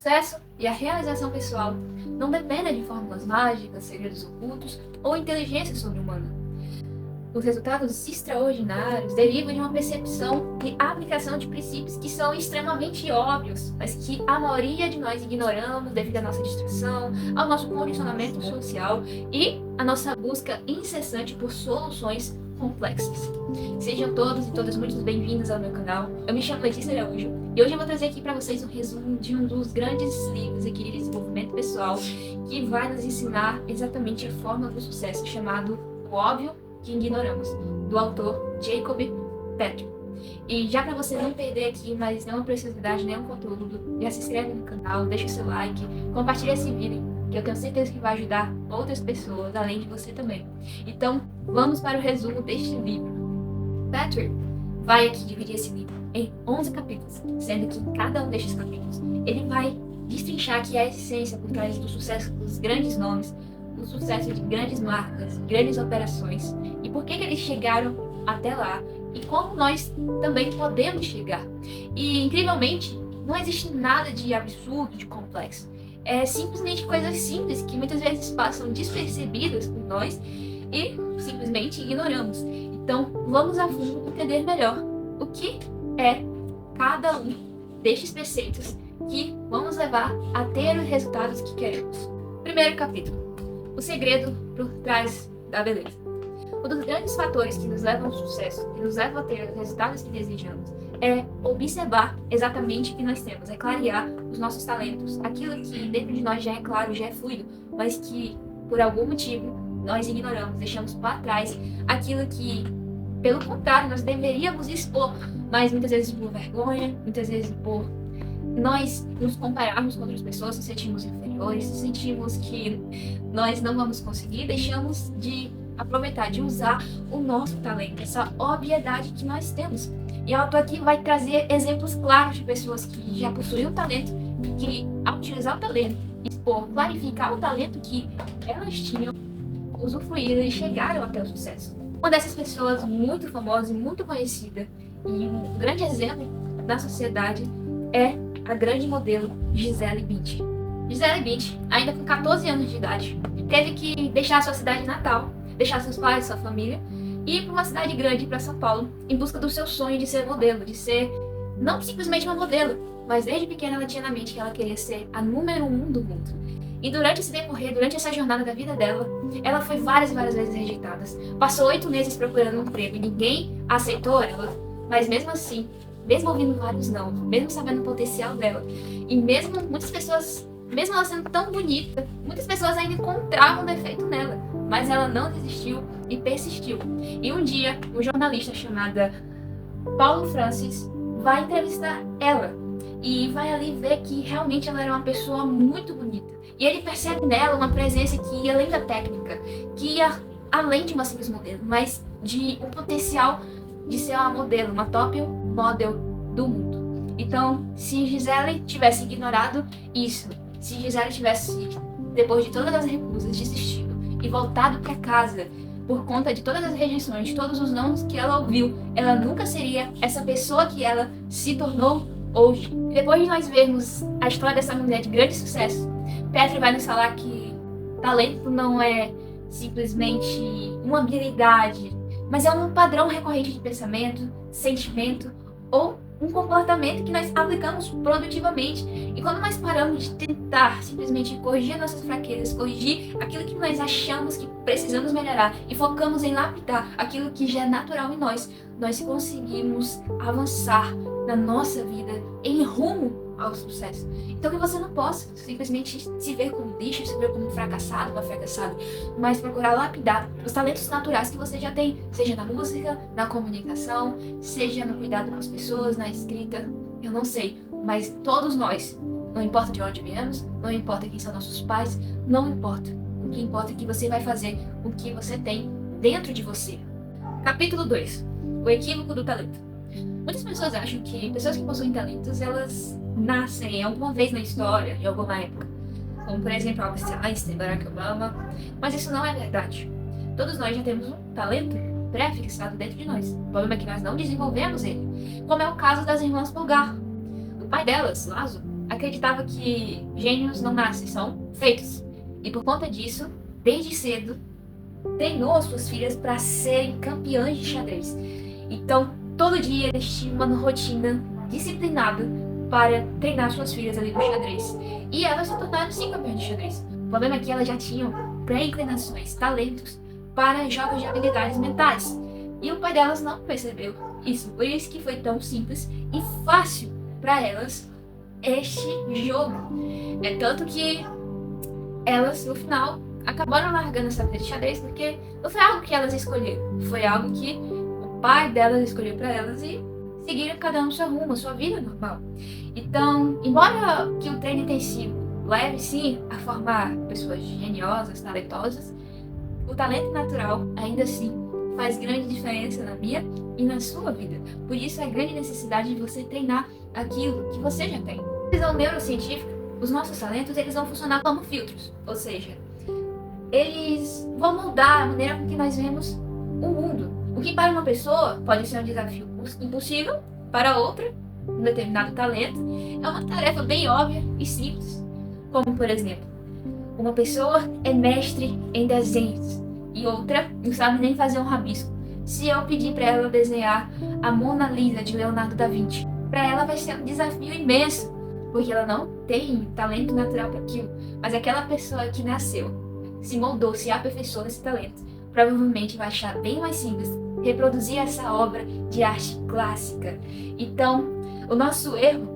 Sucesso e a realização pessoal não dependem de fórmulas mágicas, segredos ocultos ou inteligência sobre-humana. Os resultados extraordinários derivam de uma percepção e aplicação de princípios que são extremamente óbvios, mas que a maioria de nós ignoramos devido à nossa distração, ao nosso condicionamento social e à nossa busca incessante por soluções complexas. Sejam todos e todas muito bem-vindos ao meu canal. Eu me chamo Letícia Araújo e hoje eu vou trazer aqui para vocês um resumo de um dos grandes livros aqui de desenvolvimento pessoal que vai nos ensinar exatamente a forma do sucesso, chamado O Óbvio que Ignoramos, do autor Jacob Petrie. E já para você não perder aqui mais nenhuma preciosidade, nenhum conteúdo, já se inscreve no canal, deixa o seu like, compartilha esse vídeo, que eu tenho certeza que vai ajudar outras pessoas, além de você também. Então, vamos para o resumo deste livro. Petrie vai aqui dividir esse livro em 11 capítulos, sendo que em cada um destes capítulos ele vai destrinchar aqui a essência por trás do sucesso dos grandes nomes, o sucesso de grandes marcas, grandes operações, e por que eles chegaram até lá, e como nós também podemos chegar. E, incrivelmente, não existe nada de absurdo, de complexo. É simplesmente coisas simples que muitas vezes passam despercebidas por nós e simplesmente ignoramos. Então, vamos a fundo entender melhor o que é cada um destes preceitos que vamos levar a ter os resultados que queremos. Primeiro capítulo. O segredo por trás da beleza. Um dos grandes fatores que nos levam ao sucesso, que nos levam a ter os resultados que desejamos, é observar exatamente o que nós temos, é clarear os nossos talentos, aquilo que dentro de nós já é claro, já é fluido, mas que por algum motivo nós ignoramos, deixamos para trás aquilo que, pelo contrário, nós deveríamos expor, mas muitas vezes por vergonha, muitas vezes por nós nos compararmos com outras pessoas, nos sentimos inferiores, sentimos que nós não vamos conseguir, deixamos de aproveitar, de usar o nosso talento, essa obviedade que nós temos. E a autor aqui vai trazer exemplos claros de pessoas que já possuíam talento e que, ao utilizar o talento, expor, clarificar o talento que elas tinham, usufruíram e chegaram até o sucesso. Uma dessas pessoas muito famosa e muito conhecida e um grande exemplo na sociedade é a grande modelo Gisele Bündchen. Gisele Bündchen, ainda com 14 anos de idade, teve que deixar sua cidade natal, deixar seus pais, sua família, e ir para uma cidade grande, para São Paulo, em busca do seu sonho de ser modelo, de ser não simplesmente uma modelo, mas desde pequena ela tinha na mente que ela queria ser a número 1 do mundo. E durante esse decorrer, durante essa jornada da vida dela, ela foi várias vezes rejeitada. Passou 8 meses procurando um emprego e ninguém aceitou ela, mas mesmo assim, mesmo ouvindo vários não, mesmo sabendo o potencial dela, e mesmo muitas pessoas, mesmo ela sendo tão bonita, muitas pessoas ainda encontravam defeito nela, mas ela não desistiu e persistiu. E um dia, um jornalista chamado Paulo Francis vai entrevistar ela e vai ali ver que realmente ela era uma pessoa muito bonita. E ele percebe nela uma presença que ia além da técnica, que ia além de uma simples modelo, mas de um potencial de ser uma modelo, uma top model do mundo. Então, se Gisele tivesse ignorado isso, se Gisele tivesse, depois de todas as recusas, desistido e voltado para casa por conta de todas as rejeições, de todos os nãos que ela ouviu, ela nunca seria essa pessoa que ela se tornou hoje. E depois de nós vermos a história dessa mulher de grande sucesso, Petrie vai nos falar que talento não é simplesmente uma habilidade, mas é um padrão recorrente de pensamento, sentimento ou um comportamento que nós aplicamos produtivamente. E quando nós paramos de tentar simplesmente corrigir nossas fraquezas, corrigir aquilo que nós achamos que precisamos melhorar e focamos em lapidar aquilo que já é natural em nós, nós conseguimos avançar na nossa vida em rumo ao sucesso. Então que você não possa simplesmente se ver como lixo, se ver como um fracassado, uma fracassada, mas procurar lapidar os talentos naturais que você já tem, seja na música, na comunicação, seja no cuidado com as pessoas, na escrita, eu não sei, mas todos nós, não importa de onde viemos, não importa quem são nossos pais, não importa. O que importa é que você vai fazer o que você tem dentro de você. Capítulo 2. O equívoco do talento. Muitas pessoas acham que pessoas que possuem talentos, elas nascem alguma vez na história, em alguma época. Como, por exemplo, Albert Einstein, Barack Obama. Mas isso não é verdade. Todos nós já temos um talento pré-fixado dentro de nós. O problema é que nós não desenvolvemos ele. Como é o caso das irmãs Polgar. O pai delas, Lázaro, acreditava que gênios não nascem, são feitos. E por conta disso, desde cedo, treinou as suas filhas para serem campeãs de xadrez. Então, todo dia eles tinham uma rotina disciplinada para treinar suas filhas ali no xadrez. E elas se tornaram sim campeãs de xadrez. O problema é que elas já tinham pré-inclinações, talentos para jogos de habilidades mentais. E o pai delas não percebeu isso. Por isso que foi tão simples e fácil para elas este jogo. É tanto que elas, no final, acabaram largando essa vida de xadrez porque não foi algo que elas escolheram. Foi algo que o pai delas escolheu para elas e seguiram cada um seu rumo, a sua vida normal. Então, embora que o treino intensivo leve sim a formar pessoas geniosas, talentosas, o talento natural ainda assim faz grande diferença na minha e na sua vida. Por isso, a grande necessidade de você treinar aquilo que você já tem. Na visão neurocientífica, os nossos talentos eles vão funcionar como filtros, ou seja, eles vão mudar a maneira com que nós vemos o mundo. O que para uma pessoa pode ser um desafio impossível, para outra, um determinado talento, é uma tarefa bem óbvia e simples. Como, por exemplo, uma pessoa é mestre em desenhos e outra não sabe nem fazer um rabisco. Se eu pedir para ela desenhar a Mona Lisa de Leonardo da Vinci, para ela vai ser um desafio imenso, porque ela não tem talento natural para aquilo. Mas aquela pessoa que nasceu, se moldou, se aperfeiçoou nesse talento, provavelmente vai achar bem mais simples reproduzir essa obra de arte clássica. Então, o nosso erro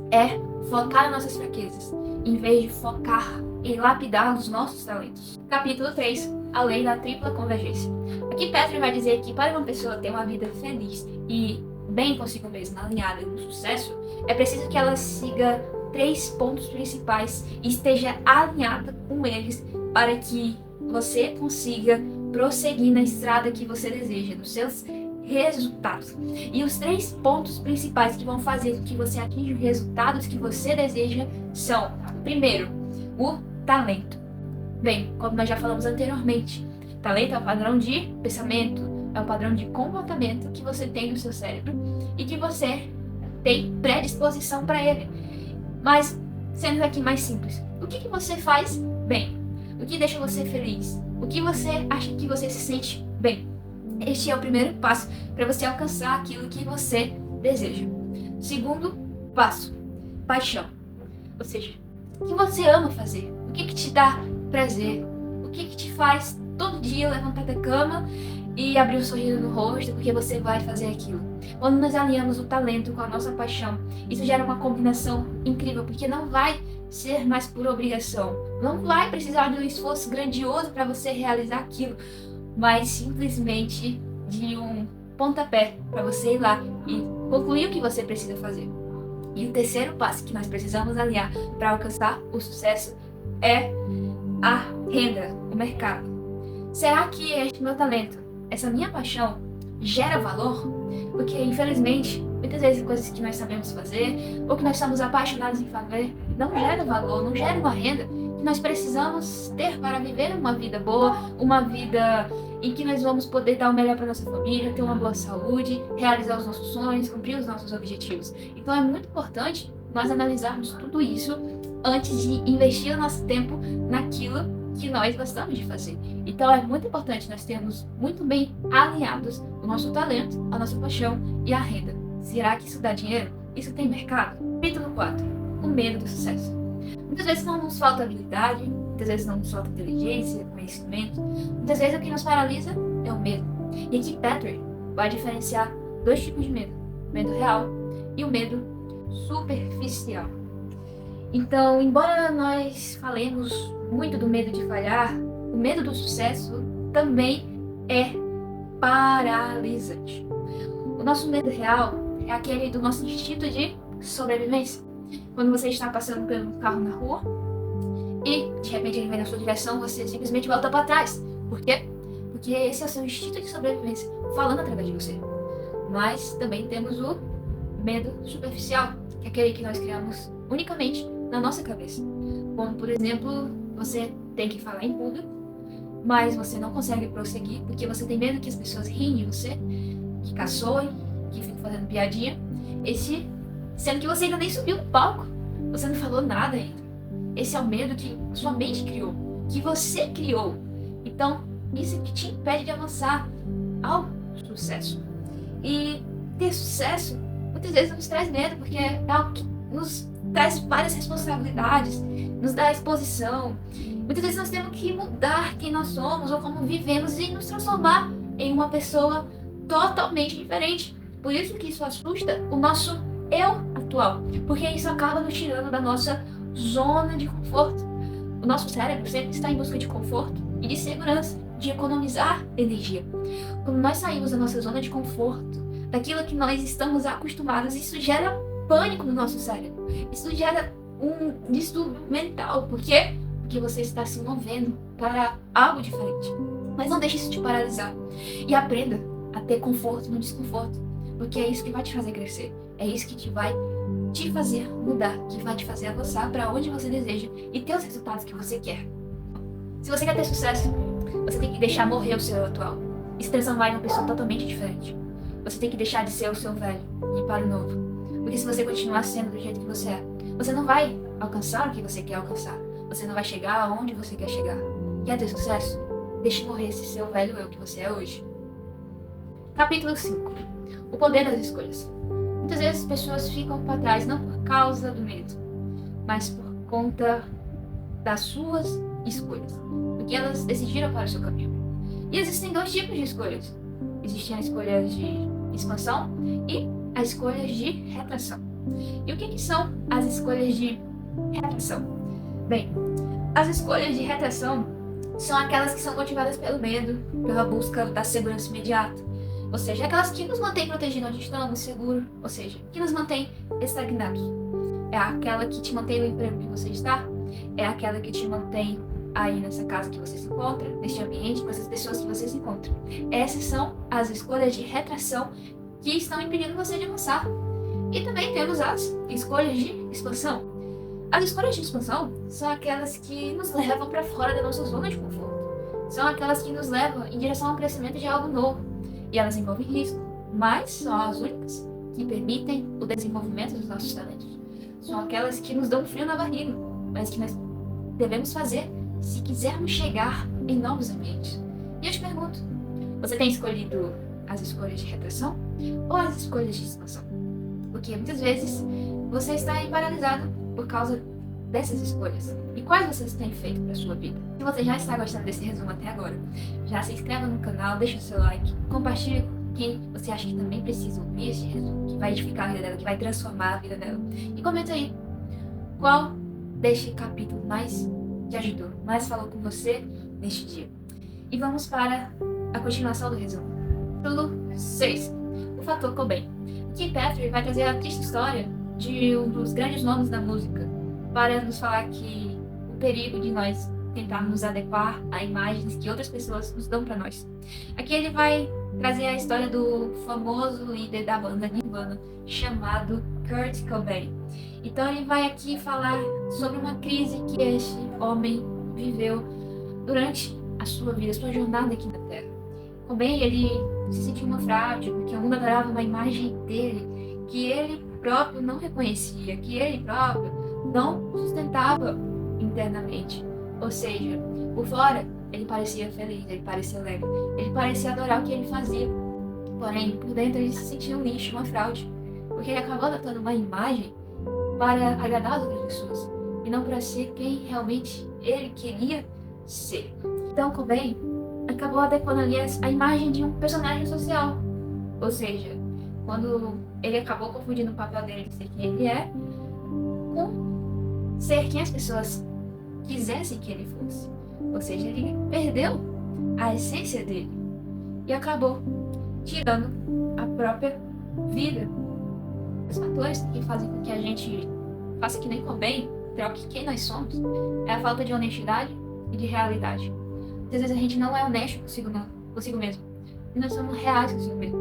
é focar nas nossas fraquezas, em vez de focar em lapidar os nossos talentos. Capítulo 3. A lei da tripla convergência. Aqui Petri vai dizer que para uma pessoa ter uma vida feliz e bem consigo mesma, alinhada com sucesso, é preciso que ela siga 3 pontos principais e esteja alinhada com eles para que você consiga prosseguir na estrada que você deseja, nos seus resultados. E os 3 pontos principais que vão fazer com que você atinja os resultados que você deseja são, primeiro, o talento. Bem, como nós já falamos anteriormente, talento é um padrão de pensamento, é um padrão de comportamento que você tem no seu cérebro e que você tem predisposição para ele. Mas, sendo aqui mais simples, o que você faz bem? O que deixa você feliz? O que você acha que você se sente bem? Este é o primeiro passo para você alcançar aquilo que você deseja. Segundo passo, paixão. Ou seja, o que você ama fazer? O que te dá prazer? O que te faz todo dia levantar da cama e abrir um sorriso no rosto porque você vai fazer aquilo? Quando nós alinhamos o talento com a nossa paixão, isso gera uma combinação incrível, porque não vai ser mais por obrigação, não vai precisar de um esforço grandioso para você realizar aquilo, mas simplesmente de um pontapé para você ir lá e concluir o que você precisa fazer. E o terceiro passo que nós precisamos alinhar para alcançar o sucesso é a renda, o mercado. Será que este meu talento, essa minha paixão, gera valor? Porque, infelizmente, muitas vezes coisas que nós sabemos fazer ou que nós somos apaixonados em fazer não gera valor, não gera uma renda que nós precisamos ter para viver uma vida boa, uma vida em que nós vamos poder dar o melhor para nossa família, ter uma boa saúde, realizar os nossos sonhos, cumprir os nossos objetivos. Então é muito importante nós analisarmos tudo isso antes de investir o nosso tempo naquilo que nós gostamos de fazer. Então é muito importante nós termos muito bem alinhados o nosso talento, a nossa paixão e a renda. Será que isso dá dinheiro? Isso tem mercado? Capítulo 4. O medo do sucesso. Muitas vezes não nos falta habilidade, muitas vezes não nos falta inteligência, conhecimento. Muitas vezes o que nos paralisa é o medo. E aqui Petri vai diferenciar 2 tipos de medo. O medo real e o medo superficial. Então, embora nós falemos muito do medo de falhar, o medo do sucesso também é paralisante. O nosso medo real é aquele do nosso instinto de sobrevivência. Quando você está passando pelo carro na rua e de repente ele vem na sua direção, você simplesmente volta para trás. Por quê? Porque esse é o seu instinto de sobrevivência falando através de você. Mas também temos o medo superficial, que é aquele que nós criamos unicamente na nossa cabeça. Como, por exemplo, você tem que falar em público, mas você não consegue prosseguir porque você tem medo que as pessoas riem de você, que caçoem, que ficam fazendo piadinha, sendo que você ainda nem subiu no palco Você não falou nada ainda. Esse é o medo que sua mente criou, que você criou. Então, isso é que te impede de avançar ao sucesso. E ter sucesso muitas vezes nos traz medo, porque é algo que nos traz várias responsabilidades, nos dá exposição. Muitas vezes nós temos que mudar quem nós somos ou como vivemos e nos transformar em uma pessoa totalmente diferente. Por isso que isso assusta o nosso eu atual, porque isso acaba nos tirando da nossa zona de conforto. O nosso cérebro sempre está em busca de conforto e de segurança, de economizar energia. Quando nós saímos da nossa zona de conforto, daquilo que nós estamos acostumados, isso gera pânico no nosso cérebro. Isso gera um distúrbio mental. Por quê? Porque você está se movendo para algo diferente. Mas não deixe isso te paralisar. E aprenda a ter conforto no desconforto. Porque é isso que vai te fazer crescer. É isso que vai te fazer mudar. Que vai te fazer avançar para onde você deseja e ter os resultados que você quer. Se você quer ter sucesso, você tem que deixar morrer o seu eu atual e se transformar em uma pessoa totalmente diferente. Você tem que deixar de ser o seu velho e ir para o novo. Porque se você continuar sendo do jeito que você é, você não vai alcançar o que você quer alcançar. Você não vai chegar aonde você quer chegar. Quer ter sucesso? Deixe morrer esse seu velho eu que você é hoje. Capítulo 5. O poder das escolhas. Muitas vezes as pessoas ficam para trás não por causa do medo, mas por conta das suas escolhas. Porque elas decidiram para o seu caminho. E existem dois tipos de escolhas. Existem as escolhas de expansão e as escolhas de retração. E o que são as escolhas de retração? Bem, as escolhas de retração são aquelas que são motivadas pelo medo, pela busca da segurança imediata. Ou seja, aquelas que nos mantêm protegidos onde estamos, seguros, ou seja, que nos mantém estagnados. É aquela que te mantém no emprego que você está, é aquela que te mantém aí nessa casa que você se encontra, neste ambiente, com essas pessoas que você se encontra. Essas são as escolhas de retração que estão impedindo você de avançar. E também temos as escolhas de expansão. As escolhas de expansão são aquelas que nos levam para fora da nossa zona de conforto. São aquelas que nos levam em direção ao crescimento de algo novo. E elas envolvem risco, mas são as únicas que permitem o desenvolvimento dos nossos talentos. São aquelas que nos dão frio na barriga, mas que nós devemos fazer se quisermos chegar em novos ambientes. E eu te pergunto, você tem escolhido as escolhas de retração ou as escolhas de expansão? Porque muitas vezes você está paralisado por causa dessas escolhas. E quais vocês têm feito para a sua vida? Se você já está gostando desse resumo até agora, já se inscreva no canal, deixa o seu like, compartilhe com quem você acha que também precisa ouvir esse resumo, que vai edificar a vida dela, que vai transformar a vida dela. E comenta aí, qual deste capítulo mais te ajudou, mais falou com você neste dia. E vamos para a continuação do resumo. Capítulo 6. O fator Cobain. Aqui Petri vai trazer a triste história de um dos grandes nomes da música, para nos falar que o perigo de nós tentarmos nos adequar a imagens que outras pessoas nos dão para nós. Aqui ele vai trazer a história do famoso líder da banda Nirvana, chamado Kurt Cobain. Então ele vai aqui falar sobre uma crise que este homem viveu durante a sua vida, a sua jornada aqui na Terra. Cobain, ele se sentiu naufrágico, porque o mundo adorava uma imagem dele, que ele próprio não reconhecia, que ele próprio não sustentava internamente. Ou seja, por fora, ele parecia feliz, ele parecia alegre, ele parecia adorar o que ele fazia. Porém, por dentro ele se sentia um lixo, uma fraude, porque ele acabou adotando uma imagem para agradar as outras pessoas, e não para ser quem realmente ele queria ser. Então, Cobain acabou adequando ali a imagem de um personagem social. Ou seja, quando ele acabou confundindo o papel dele de ser quem ele é, com ser quem as pessoas quisessem que ele fosse. Ou seja, ele perdeu a essência dele e acabou tirando a própria vida. Os fatores que fazem com que a gente faça que nem Cobain, troque quem nós somos, é a falta de honestidade e de realidade. Às vezes a gente não é honesto consigo mesmo, e nós somos reais consigo mesmo.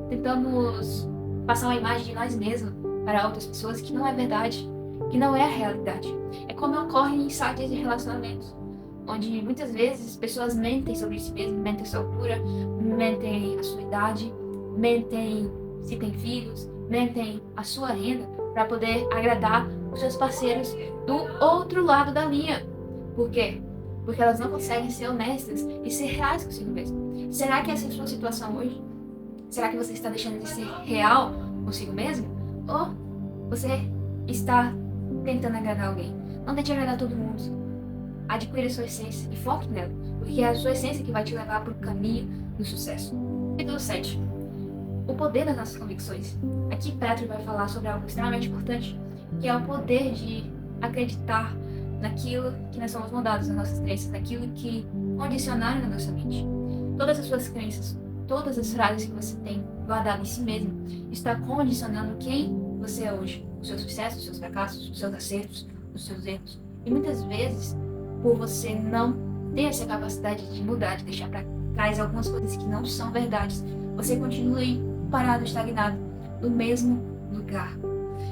Tentamos passar uma imagem de nós mesmos para outras pessoas que não é verdade, que não é a realidade. É como ocorre em sites de relacionamentos, onde muitas vezes pessoas mentem sobre si mesmas, mentem a sua altura, mentem a sua idade, mentem se tem filhos, mentem a sua renda para poder agradar os seus parceiros do outro lado da linha. Por quê? Porque elas não conseguem ser honestas e ser reais consigo mesmas. Será que essa é a sua situação hoje? Será que você está deixando de ser real consigo mesmo? Ou você está tentando agradar alguém? Não tente agradar todo mundo. Adquira a sua essência e foque nela, porque é a sua essência que vai te levar para o caminho do sucesso. Capítulo 7. O poder das nossas convicções. Aqui Petro vai falar sobre algo extremamente importante, que é o poder de acreditar naquilo que nós somos moldados, nas nossas crenças, naquilo que condicionaram na nossa mente. Todas as suas crenças, todas as frases que você tem guardado em si mesmo, está condicionando quem você é hoje. Os seus sucessos, os seus fracassos, os seus acertos, os seus erros. E muitas vezes, por você não ter essa capacidade de mudar, de deixar para trás algumas coisas que não são verdades, você continua aí parado, estagnado, no mesmo lugar.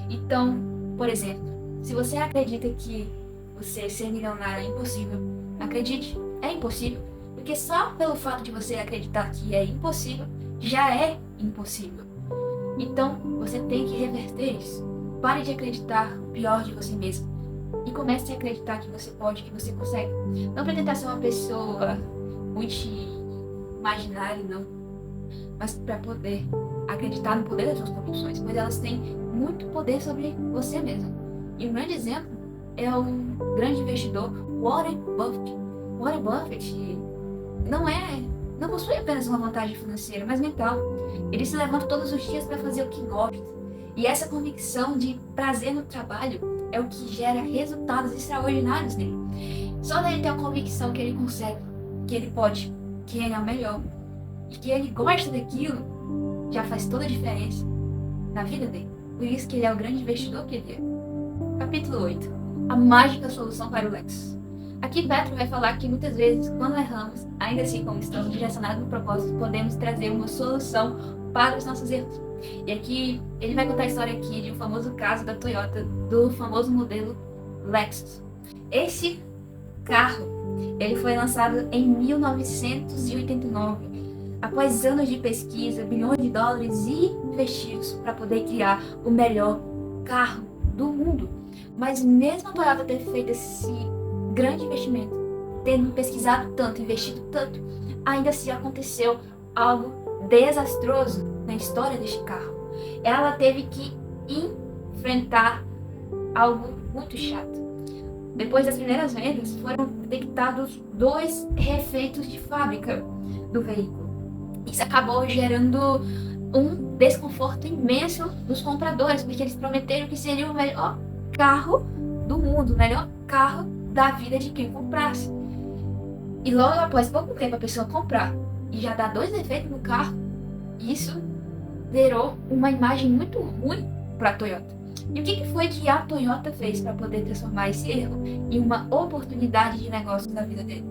Então, por exemplo, se você acredita que você ser milionário é impossível, acredite, é impossível, porque só pelo fato de você acreditar que é impossível, já é impossível. Então, você tem que reverter isso. Pare de acreditar o pior de você mesmo e comece a acreditar que você pode, que você consegue. Não para tentar ser uma pessoa multi-imaginária, não, mas para poder acreditar no poder das suas convicções, pois elas têm muito poder sobre você mesmo. E um grande exemplo é o grande investidor Warren Buffett. Warren Buffett não possui apenas uma vantagem financeira, mas mental. Ele se levanta todos os dias para fazer o que gosta. E essa convicção de prazer no trabalho é o que gera resultados extraordinários nele. Só daí ter a convicção que ele consegue, que ele pode, que ele é o melhor e que ele gosta daquilo, já faz toda a diferença na vida dele. Por isso que ele é o grande investidor que ele é. Capítulo 8. A mágica solução para o Lexus. Aqui Petro vai falar que muitas vezes, quando erramos, ainda assim como estamos direcionados no propósito, podemos trazer uma solução para os nossos erros. E aqui ele vai contar a história aqui de um famoso caso da Toyota, do famoso modelo Lexus. Esse carro, ele foi lançado em 1989, após anos de pesquisa, bilhões de dólares investidos para poder criar o melhor carro do mundo. Mas mesmo a Toyota ter feito esse grande investimento, tendo pesquisado tanto, investido tanto, ainda assim aconteceu algo desastroso na história deste carro. Ela teve que enfrentar algo muito chato. Depois das primeiras vendas, foram detectados 2 defeitos de fábrica do veículo. Isso acabou gerando um desconforto imenso dos compradores, porque eles prometeram que seria o melhor carro do mundo, o melhor carro da vida de quem comprasse. E logo após pouco tempo a pessoa comprar e já dar 2 defeitos no carro, isso gerou uma imagem muito ruim para a Toyota. E o que foi que a Toyota fez para poder transformar esse erro em uma oportunidade de negócio na vida dele?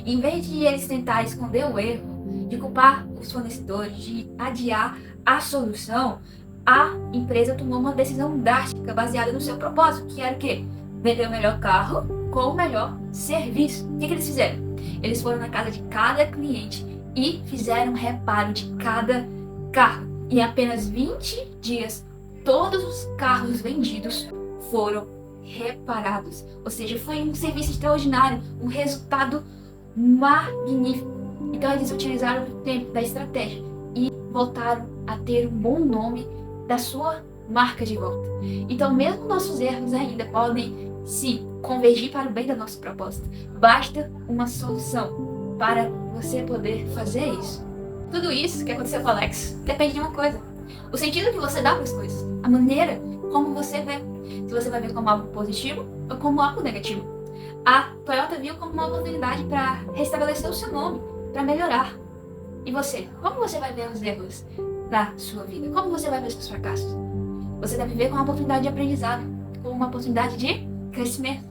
Em vez de eles tentarem esconder o erro, de culpar os fornecedores, de adiar a solução, a empresa tomou uma decisão drástica baseada no seu propósito, que era o quê? Vender o melhor carro com o melhor serviço. O que eles fizeram? Eles foram na casa de cada cliente e fizeram reparo de cada carro. Em apenas 20 dias, todos os carros vendidos foram reparados. Ou seja, foi um serviço extraordinário, um resultado magnífico. Então eles utilizaram o tempo da estratégia e voltaram a ter um bom nome da sua marca de volta. Então mesmo nossos erros ainda podem se convergir para o bem da nossa proposta. Basta uma solução para você poder fazer isso. Tudo isso que aconteceu com o Alex depende de uma coisa: o sentido que você dá para as coisas, a maneira como você vê. Se você vai ver como algo positivo ou como algo negativo. A Toyota viu como uma oportunidade para restabelecer o seu nome, para melhorar. E você? Como você vai ver os erros da sua vida? Como você vai ver os seus fracassos? Você deve ver como uma oportunidade de aprendizado, como uma oportunidade de crescimento.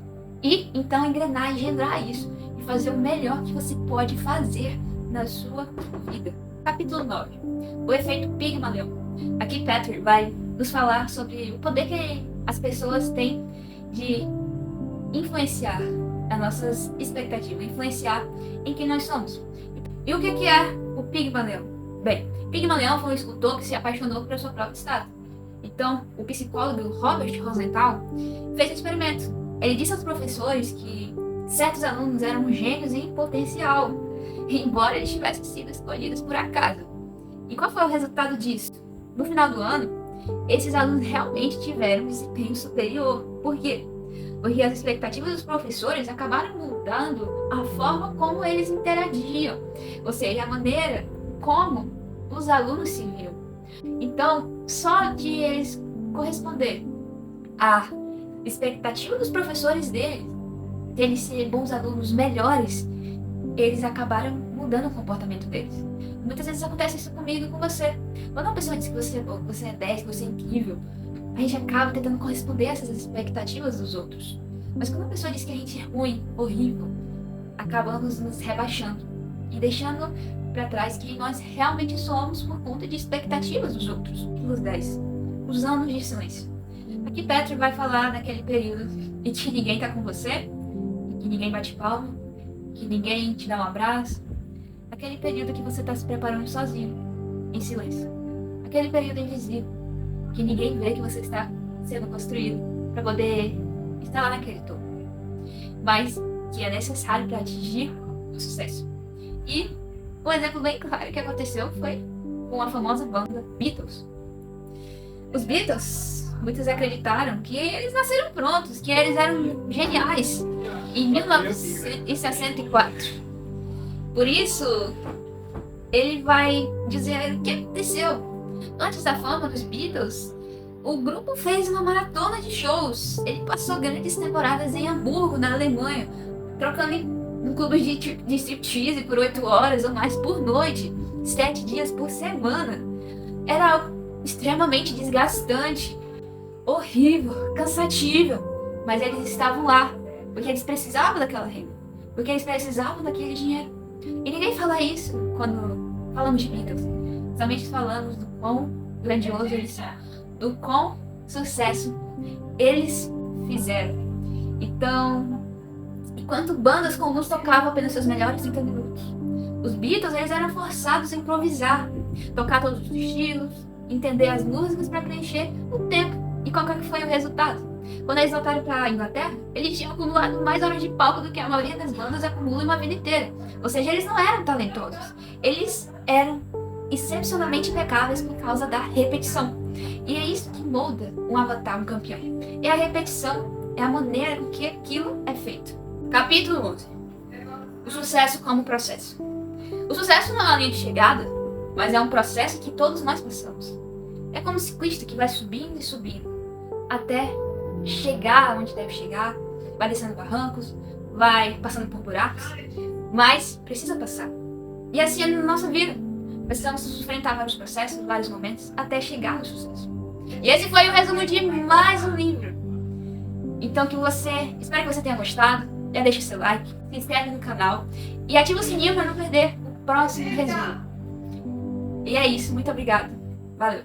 E então engrenar, engendrar isso e fazer o melhor que você pode fazer na sua vida. Capítulo 9. O efeito Pigmalion. Aqui Petro vai nos falar sobre o poder que as pessoas têm de influenciar as nossas expectativas, influenciar em quem nós somos. E o que é o Pigmalion? Bem, Pigmalion foi um escultor que se apaixonou pela sua própria estátua. Então, o psicólogo Robert Rosenthal fez um experimento. Ele disse aos professores que certos alunos eram gênios em potencial, embora eles tivessem sido escolhidos por acaso. E qual foi o resultado disso? No final do ano, esses alunos realmente tiveram um desempenho superior. Por quê? Porque as expectativas dos professores acabaram mudando a forma como eles interagiam, ou seja, a maneira como os alunos se viam. Então, só de eles corresponder à expectativa dos professores deles serem bons alunos melhores, eles acabaram mudando o comportamento deles. Muitas vezes acontece isso comigo e com você. Quando uma pessoa diz que você é bom, que você é 10, que você é incrível, a gente acaba tentando corresponder a essas expectativas dos outros. Mas quando uma pessoa diz que a gente é ruim, horrível, acabamos nos rebaixando e deixando para trás quem nós realmente somos por conta de expectativas dos outros. Os 10. Os anos de silêncio. Aqui Petro vai falar daquele período em que ninguém tá com você, em que ninguém bate palma, que ninguém te dá um abraço. Aquele período que você está se preparando sozinho, em silêncio. Aquele período invisível, que ninguém vê que você está sendo construído para poder estar lá naquele topo. Mas que é necessário para atingir o sucesso. E um exemplo bem claro que aconteceu foi com a famosa banda Beatles. Os Beatles, muitos acreditaram que eles nasceram prontos, que eles eram geniais em 1964. Por isso, ele vai dizer o que aconteceu. Antes da fama dos Beatles, o grupo fez uma maratona de shows. Ele passou grandes temporadas em Hamburgo, na Alemanha, trocando em clubes de striptease por 8 horas ou mais por noite, 7 dias por semana. Era algo extremamente desgastante, horrível, cansativo. Mas eles estavam lá, porque eles precisavam daquela renda, porque eles precisavam daquele dinheiro. E ninguém fala isso quando falamos de Beatles. Somente falamos do quão grandioso eles são, do quão sucesso eles fizeram. Então, enquanto bandas comuns tocavam apenas seus melhores 30 minutos, os Beatles eles eram forçados a improvisar, tocar todos os estilos, entender as músicas para preencher o tempo. E qual que foi o resultado? Quando eles voltaram para a Inglaterra, eles tinham acumulado mais horas de palco do que a maioria das bandas acumula em uma vida inteira. Ou seja, eles não eram talentosos. Eles eram excepcionalmente impecáveis por causa da repetição. E é isso que molda um avatar, um campeão. É a repetição, é a maneira com que aquilo é feito. Capítulo 11. O sucesso como processo. O sucesso não é uma linha de chegada, mas é um processo que todos nós passamos. É como um ciclista que vai subindo e subindo, até chegar onde deve chegar, vai descendo barrancos, vai passando por buracos, mas precisa passar. E assim é na nossa vida. Precisamos enfrentar vários processos, vários momentos, até chegar no sucesso. E esse foi o resumo de mais um livro. Então espero que você tenha gostado. Já deixa seu like, se inscreve no canal e ativa o sininho para não perder o próximo resumo. E é isso, muito obrigada. Valeu!